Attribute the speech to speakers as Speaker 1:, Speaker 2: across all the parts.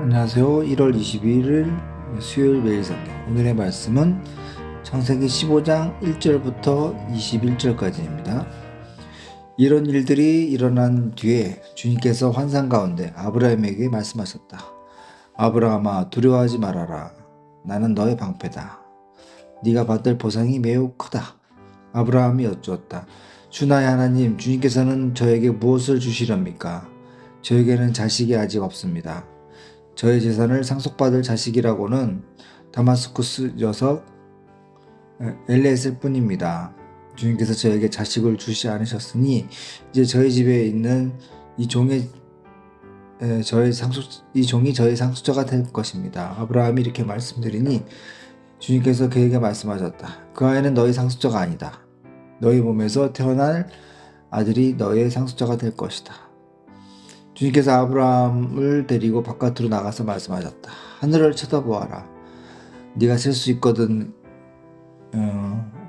Speaker 1: 안녕하세요. 1월 22일 수요일 매일 성경. 오늘의 말씀은 창세기 15장 1절부터 21절까지입니다. 이런 일들이 일어난 뒤에 주님께서 환상 가운데 아브라함에게 말씀하셨다. 아브라함아, 두려워하지 말아라. 나는 너의 방패다. 네가 받을 보상이 매우 크다. 아브라함이 여쭈었다. 주 나의 하나님, 주님께서는 저에게 무엇을 주시렵니까? 저에게는 자식이 아직 없습니다. 저의 재산을 상속받을 자식이라고는 다마스쿠스 녀석 엘리에셀 뿐입니다. 주님께서 저에게 자식을 주시 않으셨으니 이제 저희 집에 있는 이 종이 저의 상속자가 될 것입니다. 아브라함이 이렇게 말씀드리니 주님께서 그에게 말씀하셨다. 그 아이는 너희 상속자가 아니다. 너희 몸에서 태어날 아들이 너의 상속자가 될 것이다. 주님께서 아브라함을 데리고 바깥으로 나가서 말씀하셨다. 하늘을 쳐다보아라. 네가 셀 수 있거든.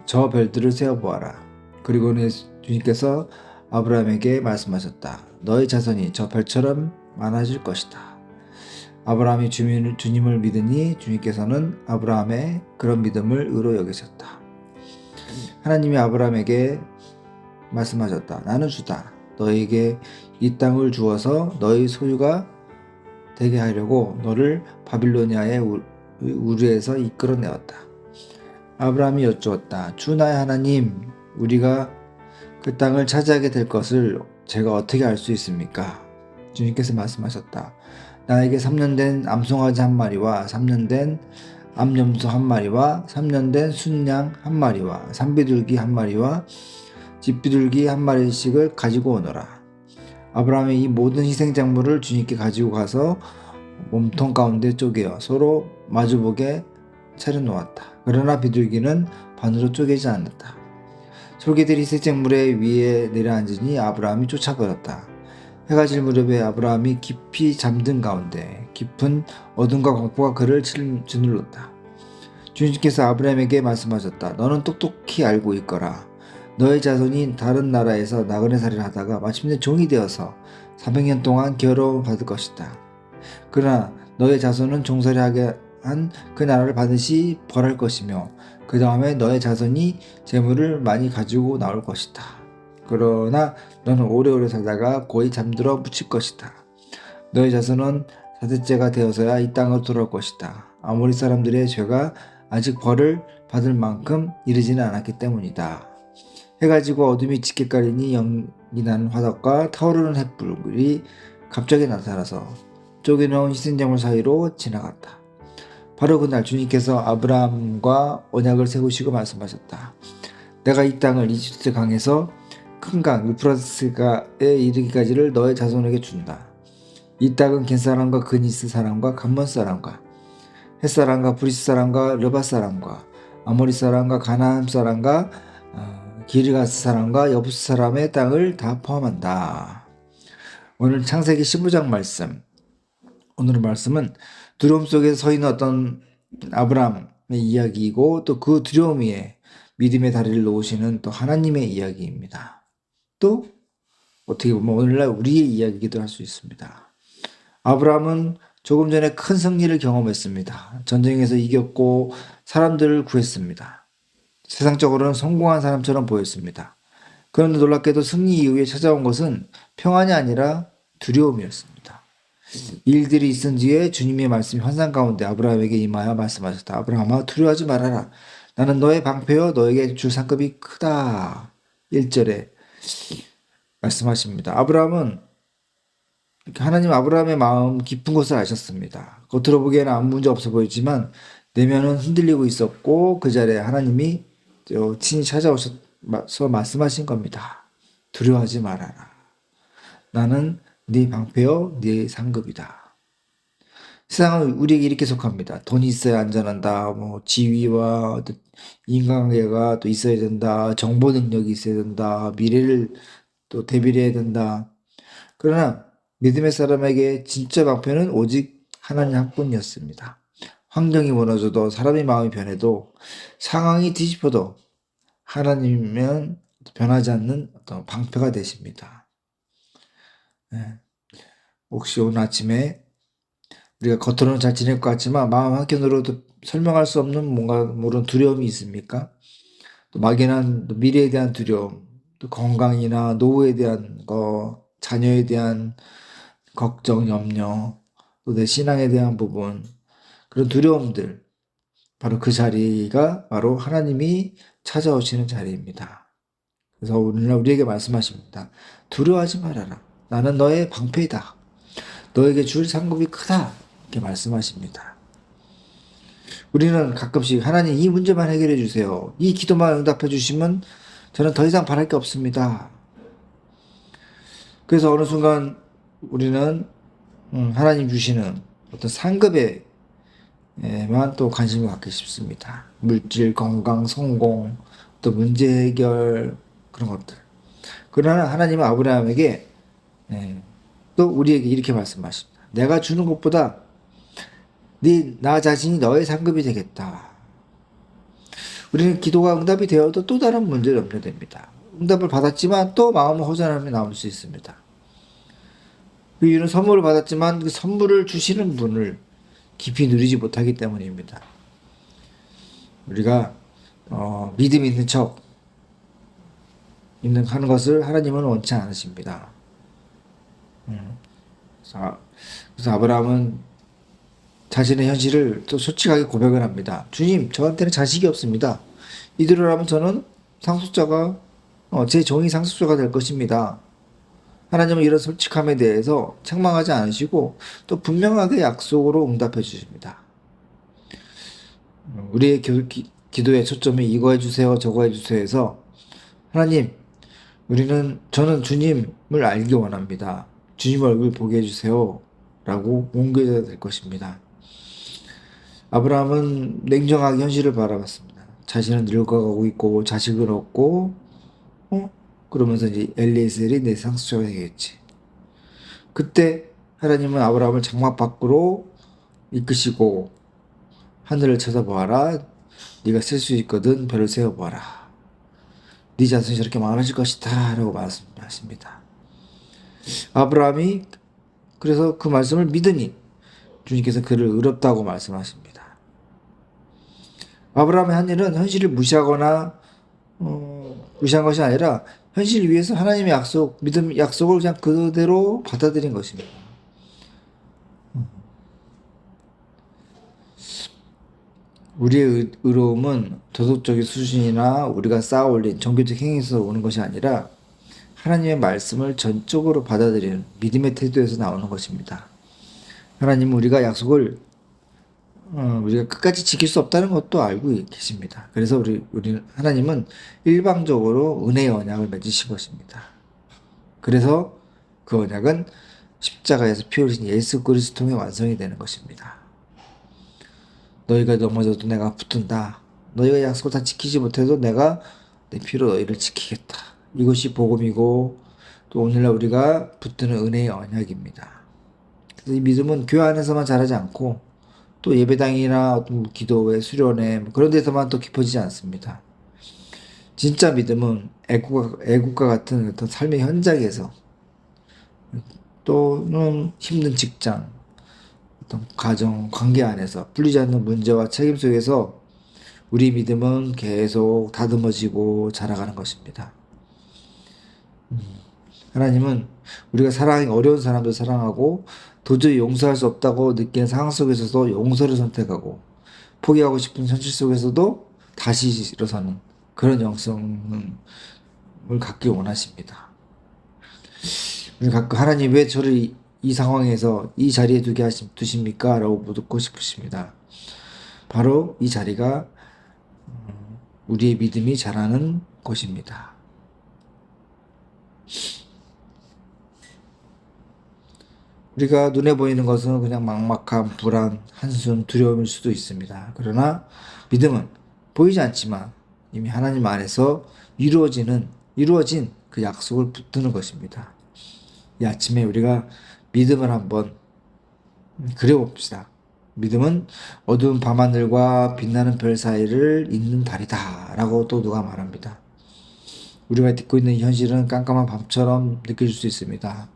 Speaker 1: 저 별들을 세어보아라. 그리고는 주님께서 아브라함에게 말씀하셨다. 너의 자손이 저 별처럼 많아질 것이다. 아브라함이 주님을 믿으니 주님께서는 아브라함의 그런 믿음을 의로 여기셨다. 하나님이 아브라함에게 말씀하셨다. 나는 주다. 너에게 이 땅을 주어서 너의 소유가 되게 하려고 너를 바빌로니아의 우르에서 이끌어내었다. 아브라함이 여쭈었다. 주 나의 하나님, 우리가 그 땅을 차지하게 될 것을 제가 어떻게 알 수 있습니까? 주님께서 말씀하셨다. 나에게 3년 된 암송아지 한 마리와 3년 된 암염소 한 마리와 3년 된 순양 한 마리와 산비둘기 한 마리와 집비둘기 한 마리씩을 가지고 오너라. 아브라함이 이 모든 희생작물을 주님께 가지고 가서 몸통 가운데 쪼개어 서로 마주보게 차려놓았다. 그러나 비둘기는 반으로 쪼개지 않았다. 솔개들이 희생작물 위에 내려앉으니 아브라함이 쫓아버렸다. 해가 질 무렵에 아브라함이 깊이 잠든 가운데 깊은 어둠과 공포가 그를 짓눌렀다. 주님께서 아브라함에게 말씀하셨다. 너는 똑똑히 알고 있거라. 너의 자손이 다른 나라에서 나그네살이를 하다가 마침내 종이 되어서 400년 동안 괴로움을 받을 것이다. 그러나 너의 자손은 종살이 하게 한 그 나라를 반드시 벌할 것이며 그 다음에 너의 자손이 재물을 많이 가지고 나올 것이다. 그러나 너는 오래오래 살다가 고이 잠들어 묻힐 것이다. 너의 자손은 4대째가 되어서야 이 땅으로 돌아올 것이다. 아모리 사람들의 죄가 아직 벌을 받을 만큼 이르지는 않았기 때문이다. 해가 지고 어둠이 짙게 깔리니 연기 나는 화덕과 타오르는 햇불이 갑자기 나타나서 쪼개놓은 희생작물 사이로 지나갔다. 바로 그날 주님께서 아브라함과 언약을 세우시고 말씀하셨다. 내가 이 땅을 이집트 강에서 큰 강 유프라테스에 이르기까지를 너의 자손에게 준다. 이 땅은 겐 사람과 그니스 사람과 감몬 사람과 헷 사람과 브리스 사람과 르바 사람과 아모리 사람과 가나안 사람과 기르가스 사람과 여부스 사람의 땅을 다 포함한다. 오늘 창세기 15장 말씀. 오늘의 말씀은 두려움 속에 서 있는 어떤 아브라함의 이야기이고 또 그 두려움 위에 믿음의 다리를 놓으시는 또 하나님의 이야기입니다. 또 어떻게 보면 오늘날 우리의 이야기이기도 할 수 있습니다. 아브라함은 조금 전에 큰 승리를 경험했습니다. 전쟁에서 이겼고 사람들을 구했습니다. 세상적으로는 성공한 사람처럼 보였습니다. 그런데 놀랍게도 승리 이후에 찾아온 것은 평안이 아니라 두려움이었습니다. 일들이 있은 뒤에 주님의 말씀이 환상 가운데 아브라함에게 임하여 말씀하셨다. 아브라함아, 두려워하지 말아라. 나는 너의 방패여 너에게 줄 상급이 크다. 1절에 말씀하십니다. 아브라함은 하나님 아브라함의 마음 깊은 것을 아셨습니다. 겉으로 보기에는 아무 문제 없어 보이지만 내면은 흔들리고 있었고 그 자리에 하나님이 친히 찾아오셔서 말씀하신 겁니다. 두려워하지 말아라. 나는 네 방패여 네 상급이다. 세상은 우리에게 이렇게 속합니다. 돈이 있어야 안전한다. 지위와 인간관계가 또 있어야 된다. 정보 능력이 있어야 된다. 미래를 또 대비해야 된다. 그러나 믿음의 사람에게 진짜 방패는 오직 하나님 한 분이었습니다. 환경이 무너져도 사람의 마음이 변해도 상황이 뒤집어도 하나님은 변하지 않는 어떤 방패가 되십니다. 혹시 오늘 아침에 우리가 겉으로는 잘 지낼 것 같지만 마음 한켠으로도 설명할 수 없는 뭔가 모르는 두려움이 있습니까? 또 막연한 미래에 대한 두려움, 또 건강이나 노후에 대한 거, 자녀에 대한 걱정, 염려, 또 내 신앙에 대한 부분, 그런 두려움들, 바로 그 자리가 바로 하나님이 찾아오시는 자리입니다. 그래서 오늘날 우리에게 말씀하십니다. 두려워하지 말아라. 나는 너의 방패이다. 너에게 줄 상급이 크다. 이렇게 말씀하십니다. 우리는 가끔씩 하나님 이 문제만 해결해 주세요. 이 기도만 응답해 주시면 저는 더 이상 바랄 게 없습니다. 그래서 어느 순간 우리는 하나님 주시는 어떤 상급에만 또 관심을 갖기 쉽습니다. 물질, 건강, 성공, 또 문제 해결 그런 것들. 그러나 하나님은 아브라함에게 또 우리에게 이렇게 말씀하십니다. 내가 주는 것보다 나 자신이 너의 상급이 되겠다. 우리는 기도가 응답이 되어도 또 다른 문제를 염려됩니다. 응답을 받았지만 또 마음은 허전함이 남을 수 있습니다. 그 이유는 선물을 받았지만 그 선물을 주시는 분을 깊이 누리지 못하기 때문입니다. 우리가 믿음 있는 척 하는 것을 하나님은 원치 않으십니다. 그래서 아브라함은 자신의 현실을 또 솔직하게 고백을 합니다. 주님, 저한테는 자식이 없습니다. 이대로라면 저는 상속자가 제 종이 상속자가 될 것입니다. 하나님은 이런 솔직함에 대해서 책망하지 않으시고 또 분명하게 약속으로 응답해 주십니다. 우리의 기도의 초점이 이거 해주세요, 저거 해주세요 해서 하나님, 저는 주님을 알기 원합니다. 주님 얼굴 보게 해주세요. 라고 옮겨야 될 것입니다. 아브라함은 냉정하게 현실을 바라봤습니다. 자신은 늙어가고 있고 자식을 얻고 그러면서 이제 엘리에셀이 내 상속자가 되겠지. 그때 하나님은 아브라함을 장막 밖으로 이끄시고 하늘을 쳐다보아라. 네가 쓸 수 있거든 별을 세어보아라. 네 자손이 저렇게 많아질 것이다 라고 말씀하십니다. 아브라함이 그래서 그 말씀을 믿으니 주님께서 그를 의롭다고 말씀하십니다. 아브라함의 한 일은 현실을 무시하거나 무시한 것이 아니라 현실을 위해서 하나님의 약속을 그냥 그대로 받아들인 것입니다. 우리의 의로움은 도덕적인 수준이나 우리가 쌓아 올린 종교적 행위에서 오는 것이 아니라 하나님의 말씀을 전적으로 받아들이는 믿음의 태도에서 나오는 것입니다. 하나님은 우리가 약속을 우리가 끝까지 지킬 수 없다는 것도 알고 계십니다. 그래서 하나님은 일방적으로 은혜의 언약을 맺으신 것입니다. 그래서 그 언약은 십자가에서 피 흘리신 예수 그리스도의 완성이 되는 것입니다. 너희가 넘어져도 내가 붙든다. 너희가 약속을 다 지키지 못해도 내가 내 피로 너희를 지키겠다. 이것이 복음이고 또 오늘날 우리가 붙드는 은혜의 언약입니다. 그래서 이 믿음은 교회 안에서만 자라지 않고 또 예배당이나 어떤 기도회, 수련회 그런 데서만 또 깊어지지 않습니다. 진짜 믿음은 애국과 같은 어떤 삶의 현장에서 또는 힘든 직장, 어떤 가정, 관계 안에서 풀리지 않는 문제와 책임 속에서 우리 믿음은 계속 다듬어지고 자라가는 것입니다. 하나님은 우리가 사랑하기 어려운 사람도 사랑하고 도저히 용서할 수 없다고 느끼는 상황 속에서도 용서를 선택하고 포기하고 싶은 현실 속에서도 다시 일어서는 그런 영성을 갖기 원하십니다. 우리 가끔 하나님 왜 저를 이 상황에서 이 자리에 두십니까? 라고 묻고 싶으십니다. 바로 이 자리가 우리의 믿음이 자라는 곳입니다. 우리가 눈에 보이는 것은 그냥 막막함, 불안, 한숨, 두려움일 수도 있습니다. 그러나 믿음은 보이지 않지만 이미 하나님 안에서 이루어진 그 약속을 붙드는 것입니다. 이 아침에 우리가 믿음을 한번 그려봅시다. 믿음은 어두운 밤하늘과 빛나는 별 사이를 잇는 달이다 라고 또 누가 말합니다. 우리가 듣고 있는 현실은 깜깜한 밤처럼 느껴질 수 있습니다.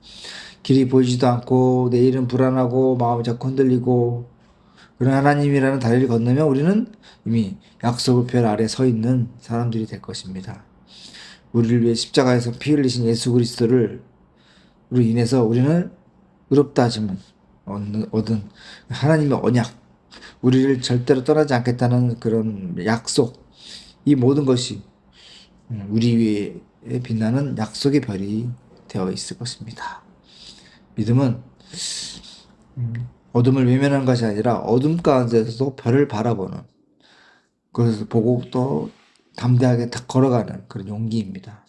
Speaker 1: 길이 보이지도 않고 내일은 불안하고 마음이 자꾸 흔들리고 그런 하나님이라는 다리를 건너면 우리는 이미 약속의 별 아래 서 있는 사람들이 될 것입니다. 우리를 위해 십자가에서 피 흘리신 예수 그리스도를 로 인해서 우리는 의롭다 하지만 얻은 하나님의 언약, 우리를 절대로 떠나지 않겠다는 그런 약속, 이 모든 것이 우리 위에 빛나는 약속의 별이 되어 있을 것입니다. 믿음은 어둠을 외면하는 것이 아니라 어둠 가운데서도 별을 바라보는, 그것을 보고 또 담대하게 딱 걸어가는 그런 용기입니다.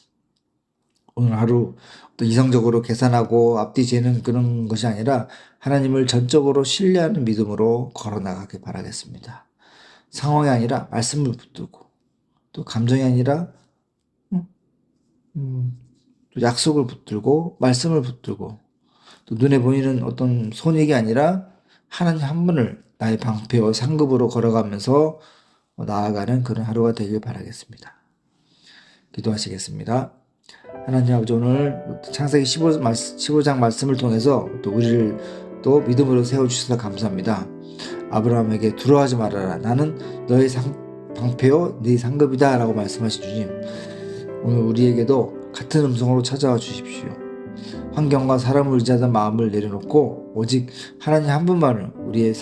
Speaker 1: 오늘 하루 또 이성적으로 계산하고 앞뒤 재는 그런 것이 아니라 하나님을 전적으로 신뢰하는 믿음으로 걸어나가길 바라겠습니다. 상황이 아니라 말씀을 붙들고, 또 감정이 아니라 또 약속을 붙들고 말씀을 붙들고, 또 눈에 보이는 어떤 손익이 아니라 하나님 한 분을 나의 방패와 상급으로 걸어가면서 나아가는 그런 하루가 되길 바라겠습니다. 기도하시겠습니다. 하나님 아버지, 오늘 창세기 15장 말씀을 통해서 또 우리를 또 믿음으로 세워주셔서 감사합니다. 아브라함에게 두려워하지 말아라, 나는 너의 방패요 네 상급이다 라고 말씀하신 주님, 오늘 우리에게도 같은 음성으로 찾아와 주십시오. 환경과 사람을 의지하던 마음을 내려놓고 오직 하나님 한 분만을 우리의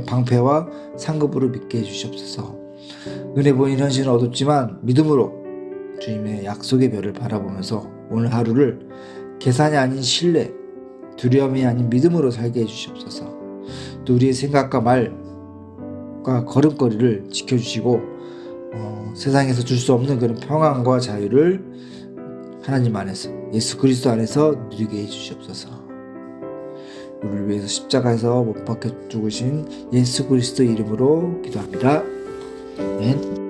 Speaker 1: 방패와 상급으로 믿게 해주시옵소서. 눈에 보이는 현실은 어둡지만 믿음으로 주님의 약속의 별을 바라보면서 오늘 하루를 계산이 아닌 신뢰, 두려움이 아닌 믿음으로 살게 해주시옵소서. 또 우리의 생각과 말과 걸음걸이를 지켜주시고 세상에서 줄 수 없는 그런 평안과 자유를 하나님 안에서, 예수 그리스도 안에서 누리게 해주시옵소서. 우리를 위해서 십자가에서 못 박혀 죽으신 예수 그리스도 이름으로 기도합니다. 아멘.